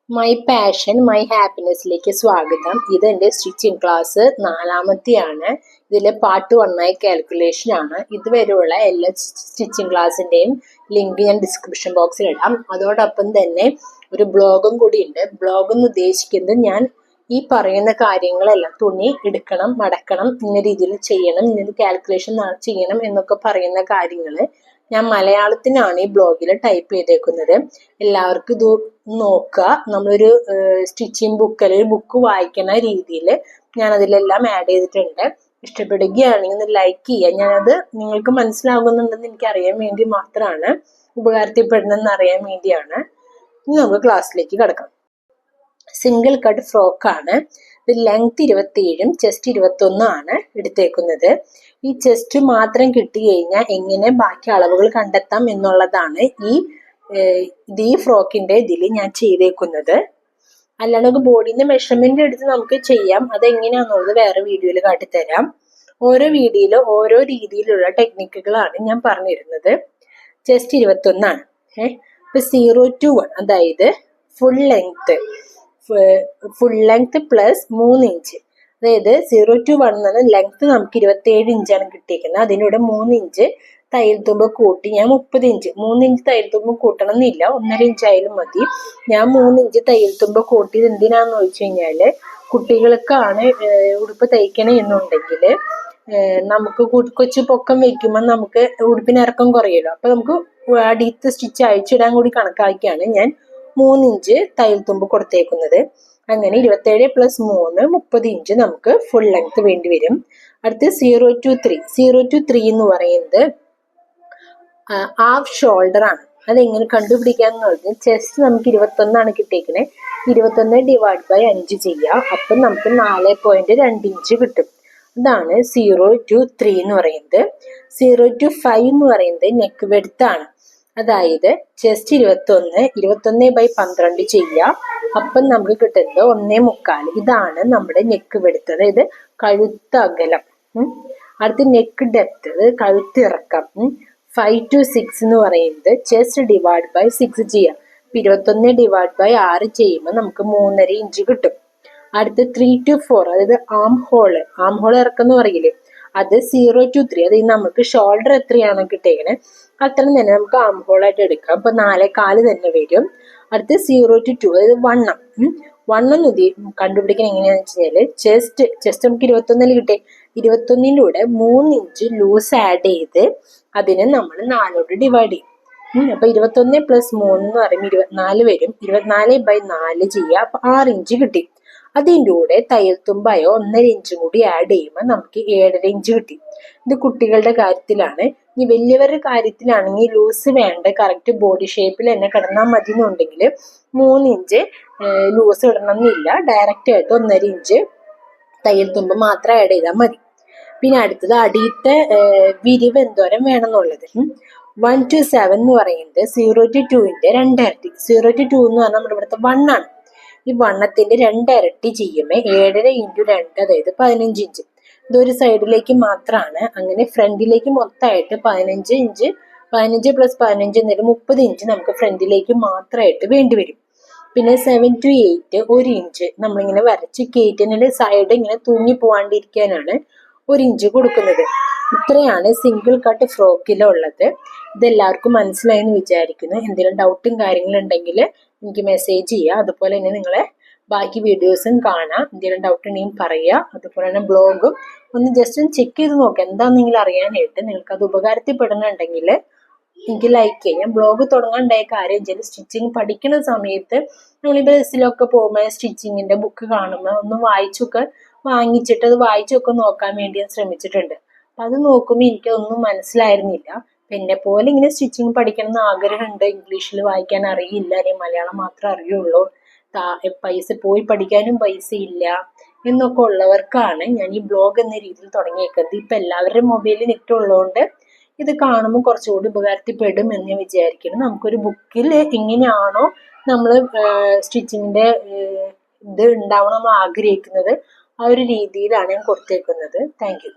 My passion my ഹാപ്പിനെസ്സിലേക്ക് സ്വാഗതം. ഇതെൻ്റെ stitching class 4-മത്തെയാണ്. ഇതിലെ പാർട്ട് 1 കാൽക്കുലേഷൻ ആണ്. ഇതുവരെയുള്ള എല്ലാ സ്റ്റിച്ചിങ് ക്ലാസ്സിൻ്റെയും ലിങ്ക് ഞാൻ ഡിസ്ക്രിപ്ഷൻ ബോക്സിൽ ഇടാം. അതോടൊപ്പം തന്നെ ഒരു ബ്ലോഗും കൂടി ഉണ്ട്. ബ്ലോഗ് എന്ന് ഉദ്ദേശിക്കുന്നത് ഞാൻ ഈ പറയുന്ന കാര്യങ്ങളെല്ലാം തുണി എടുക്കണം, മടക്കണം, ഇന്ന രീതിയിൽ ചെയ്യണം, ഇന്ന കാൽക്കുലേഷൻ ചെയ്യണം എന്നൊക്കെ പറയുന്ന കാര്യങ്ങൾ ഞാൻ മലയാളത്തിനാണ് ഈ ബ്ലോഗിൽ ടൈപ്പ് ചെയ്തേക്കുന്നത്. എല്ലാവർക്കും ഇത് നോക്കുക. നമ്മളൊരു സ്റ്റിച്ചിങ് ബുക്ക് അല്ലെങ്കിൽ ബുക്ക് വായിക്കുന്ന രീതിയിൽ ഞാൻ അതിലെല്ലാം ആഡ് ചെയ്തിട്ടുണ്ട്. ഇഷ്ടപ്പെടുകയാണെങ്കിൽ ഒന്ന് ലൈക്ക് ചെയ്യുക. ഞാനത് നിങ്ങൾക്ക് മനസ്സിലാകുന്നുണ്ടെന്ന് എനിക്ക് അറിയാൻ വേണ്ടി മാത്രമാണ്, ഉപകാരത്തിൽപ്പെടണമെന്ന് അറിയാൻ വേണ്ടിയാണ്. ഇനി നമുക്ക് ക്ലാസ്സിലേക്ക് കിടക്കാം. സിംഗിൾ കട്ട് ഫ്രോക്കാണ്. ഇത് ലെങ്ത് 27 ചെസ്റ്റ് 21 ആണ് എടുത്തേക്കുന്നത്. ഈ ചെസ്റ്റ് മാത്രം കിട്ടി കഴിഞ്ഞാൽ എങ്ങനെ ബാക്കി അളവുകൾ കണ്ടെത്താം എന്നുള്ളതാണ് ഈ ഫ്രോക്കിന്റെ ഇതിൽ ഞാൻ ചെയ്തേക്കുന്നത്. അല്ലാണ്ട് നമുക്ക് ബോഡീന്റെ മെഷർമെന്റ് എടുത്ത് നമുക്ക് ചെയ്യാം. അതെങ്ങനെയാണെന്നുള്ളത് വേറെ വീഡിയോയിൽ കാട്ടിത്തരാം. ഓരോ വീഡിയോയിലും ഓരോ രീതിയിലുള്ള ടെക്നിക്കുകളാണ് ഞാൻ പറഞ്ഞിരുന്നത്. ചെസ്റ്റ് 21 ആണ്. ഇപ്പൊ 0 to 1 അതായത് ഫുൾ ലെങ്ത് പ്ലസ് 3 ഇഞ്ച്. അതായത് 0 to 1 എന്ന് പറഞ്ഞാൽ ലെങ്ത് നമുക്ക് 27 ഇഞ്ചാണ് കിട്ടിയിരിക്കുന്നത്. അതിനൂടെ 3 ഇഞ്ച് തയ്യൽ തുമ്പ് കൂട്ടി ഞാൻ 30 ഇഞ്ച്. 3 ഇഞ്ച് തയ്യൽ തുമ്പ് കൂട്ടണം എന്നില്ല, 1.5 ഇഞ്ച് ആയാലും മതി. ഞാൻ 3 ഇഞ്ച് തയ്യൽ തുമ്പ് കൂട്ടിയത് എന്തിനാന്ന് ചോദിച്ചു കഴിഞ്ഞാല്, കുട്ടികൾക്കാണ് ഉടുപ്പ് തയ്ക്കണേ എന്നുണ്ടെങ്കിൽ നമുക്ക് കൊച്ചു പൊക്കം വെക്കുമ്പോൾ നമുക്ക് ഉടുപ്പിന് ഇറക്കം കുറയുമല്ലോ. അപ്പൊ നമുക്ക് അടിയത്തെ സ്റ്റിച്ച് അഴിച്ചിടാൻ കൂടി കണക്കാക്കിയാണ് ഞാൻ 3 ഇഞ്ച് തയ്യൽ തുമ്പ് കൊടുത്തേക്കുന്നത്. അങ്ങനെ 27 + 3 30 ഇഞ്ച് നമുക്ക് ഫുൾ ലെങ്ത് വേണ്ടി വരും. അടുത്ത് 0 to 3. 0 to 3 എന്ന് പറയുന്നത് ഹാഫ് ഷോൾഡർ ആണ്. അതെങ്ങനെ കണ്ടുപിടിക്കാന്ന് പറഞ്ഞാൽ, ചെസ്റ്റ് നമുക്ക് 21 ആണ് കിട്ടിയേക്കുന്നത്. 21 / 5 ചെയ്യാം. അപ്പം നമുക്ക് 4.2 ഇഞ്ച് കിട്ടും. അതാണ് 0 to 3 എന്ന് പറയുന്നത്. 0 to 5 എന്ന് പറയുന്നത് നെക്ക് വെഡ്ത്ത് ആണ്. അതായത് ചെസ്റ്റ് 21 / 12 ചെയ്യാം. അപ്പം നമുക്ക് കിട്ടുന്നത് 1.25. ഇതാണ് നമ്മുടെ നെക്ക് വെഡ്ത്ത്, അതായത് കഴുത്ത് അകലം. അടുത്ത് നെക്ക് ഡെപ്ത്, കഴുത്ത് ഇറക്കം. 5 to 6 എന്ന് പറയുന്നത് ചെസ്റ്റ് / 6 ചെയ്യാം. 21 / 6 ചെയ്യുമ്പോൾ നമുക്ക് 3.5 ഇഞ്ച് കിട്ടും. അടുത്ത് 3 to 4 അതായത് ആം ഹോൾ ഇറക്കം എന്ന് പറയില്ലേ, അത് 0 to 3. അതായത് നമുക്ക് ഷോൾഡർ എത്രയാണോ കിട്ടിയേക്കണേ അത്ര തന്നെ നമുക്ക് ആം ഹോളായിട്ട് എടുക്കാം. അപ്പൊ 4.25 തന്നെ വരും. അടുത്ത് 0 to 2 അതായത് വണ്ണം കണ്ടുപിടിക്കാൻ എങ്ങനെയാന്ന് വെച്ച് കഴിഞ്ഞാല്, ചെസ്റ്റ് നമുക്ക് 21 കിട്ടി. 21 കൂടെ 3 ഇഞ്ച് ലൂസ് ആഡ് ചെയ്ത് അതിനെ നമ്മൾ 4 ഡിവൈഡ് ചെയ്യും. അപ്പൊ 21 + 3 എന്ന് പറയുമ്പോൾ 24 വരും. 24/4 ചെയ്യുക. അപ്പൊ 6 ഇഞ്ച് കിട്ടി. അതിൻ്റെ കൂടെ തയ്യൽ തുമ്പായോ 1.5 ഇഞ്ചും കൂടി ആഡ് ചെയ്യുമ്പോൾ നമുക്ക് 7.5 ഇഞ്ച് കിട്ടി. ഇത് കുട്ടികളുടെ കാര്യത്തിലാണ്. ഇനി വലിയവരുടെ കാര്യത്തിലാണെങ്കിൽ ലൂസ് വേണ്ട, കറക്റ്റ് ബോഡി ഷേപ്പിൽ തന്നെ കിടന്നാൽ മതി എന്നുണ്ടെങ്കിൽ 3 ഇഞ്ച് ലൂസ് ഇടണം എന്നില്ല. ഡയറക്റ്റ് ആയിട്ട് 1.5 ഇഞ്ച് തയ്യൽ തുമ്പ് മാത്രം ആഡ് ചെയ്താൽ മതി. പിന്നെ അടുത്തത് അടിയത്തെ വിരിവ് എന്തോരം വേണം എന്നുള്ളത്. 1 to 7 എന്ന് പറയുന്നത് 0 to 2ന്റെ 2 ഇരട്ടി. 0 to 2 എന്ന് പറഞ്ഞാൽ നമ്മുടെ ഇവിടുത്തെ 1 ആണ്. ഈ വണ്ണത്തിന്റെ 2 ഇരട്ടി ചെയ്യുമ്പോൾ 7.5 × 2 അതായത് 15 ഇഞ്ച്. ഇതൊരു സൈഡിലേക്ക് മാത്രമാണ്. അങ്ങനെ ഫ്രണ്ടിലേക്ക് മൊത്തമായിട്ട് 15 ഇഞ്ച്, 15 + 15 എന്നൊരു 30 ഇഞ്ച് നമുക്ക് ഫ്രണ്ടിലേക്ക് മാത്രമായിട്ട് വേണ്ടി വരും. പിന്നെ 7 to 8 1 ഇഞ്ച് നമ്മളിങ്ങനെ വരച്ച് കേറ്റിന്റെ സൈഡ് ഇങ്ങനെ തൂങ്ങി പോവാണ്ടിരിക്കാനാണ് 1 ഇഞ്ച് കൊടുക്കുന്നത്. ഇത്രയാണ് സിംഗിൾ കട്ട് ഫ്രോക്കിലുള്ളത്. ഇതെല്ലാവർക്കും മനസ്സിലായി എന്ന് വിചാരിക്കുന്നു. എന്തെങ്കിലും ഡൗട്ടും കാര്യങ്ങളുണ്ടെങ്കിൽ എനിക്ക് മെസ്സേജ് ചെയ്യുക. അതുപോലെ തന്നെ നിങ്ങളെ ബാക്കി വീഡിയോസും കാണാം. എന്തെങ്കിലും ഡൗട്ട് ഉണ്ടെങ്കിൽ പറയുക. അതുപോലെ തന്നെ ബ്ലോഗും ഒന്ന് ജസ്റ്റ് ഒന്ന് ചെക്ക് ചെയ്ത് നോക്കുക, എന്താണെന്നെങ്കിലും അറിയാനായിട്ട്. നിങ്ങൾക്ക് അത് ഉപകാരത്തിൽപ്പെടുന്നുണ്ടെങ്കിൽ എനിക്ക് ലൈക്ക് ചെയ്യാം. ഞാൻ ബ്ലോഗ് തുടങ്ങാനുണ്ടായ കാര്യം വെച്ചാൽ, സ്റ്റിച്ചിങ് പഠിക്കുന്ന സമയത്ത് നമ്മൾ ഈ ബസ്സിലൊക്കെ പോകുമ്പോൾ സ്റ്റിച്ചിങ്ങിന്റെ ബുക്ക് കാണുമ്പോൾ ഒന്ന് വാങ്ങിച്ചിട്ട് അത് വായിച്ചൊക്കെ നോക്കാൻ വേണ്ടി ഞാൻ ശ്രമിച്ചിട്ടുണ്ട്. അപ്പൊ അത് നോക്കുമ്പോൾ എനിക്കതൊന്നും മനസ്സിലായിരുന്നില്ല. എന്നെ പോലെ ഇങ്ങനെ സ്റ്റിച്ചിങ് പഠിക്കണം എന്ന് ആഗ്രഹമുണ്ട്, ഇംഗ്ലീഷിൽ വായിക്കാൻ അറിയില്ല, അല്ലെങ്കിൽ മലയാളം മാത്രമേ അറിയുള്ളൂ, പൈസ പോയി പഠിക്കാനും പൈസ ഇല്ല എന്നൊക്കെ ഉള്ളവർക്കാണ് ഞാൻ ഈ ബ്ലോഗ് എന്ന രീതിയിൽ തുടങ്ങിയേക്കുന്നത്. ഇപ്പൊ എല്ലാവരുടെയും മൊബൈലിൽ നെറ്റ് ഉള്ളതുകൊണ്ട് ഇത് കാണുമ്പോൾ കുറച്ചുകൂടി ഉപകാരത്തിൽപ്പെടും എന്ന് ഞാൻ വിചാരിക്കുന്നു. നമുക്കൊരു ബുക്കിൽ എങ്ങനെയാണോ നമ്മൾ സ്റ്റിച്ചിങ്ങിന്റെ ഇത് ഉണ്ടാവണം നമ്മൾ ആഗ്രഹിക്കുന്നത്, ആ ഒരു രീതിയിലാണ് ഞാൻ കൊടുത്തേക്കുന്നത്. Thank you.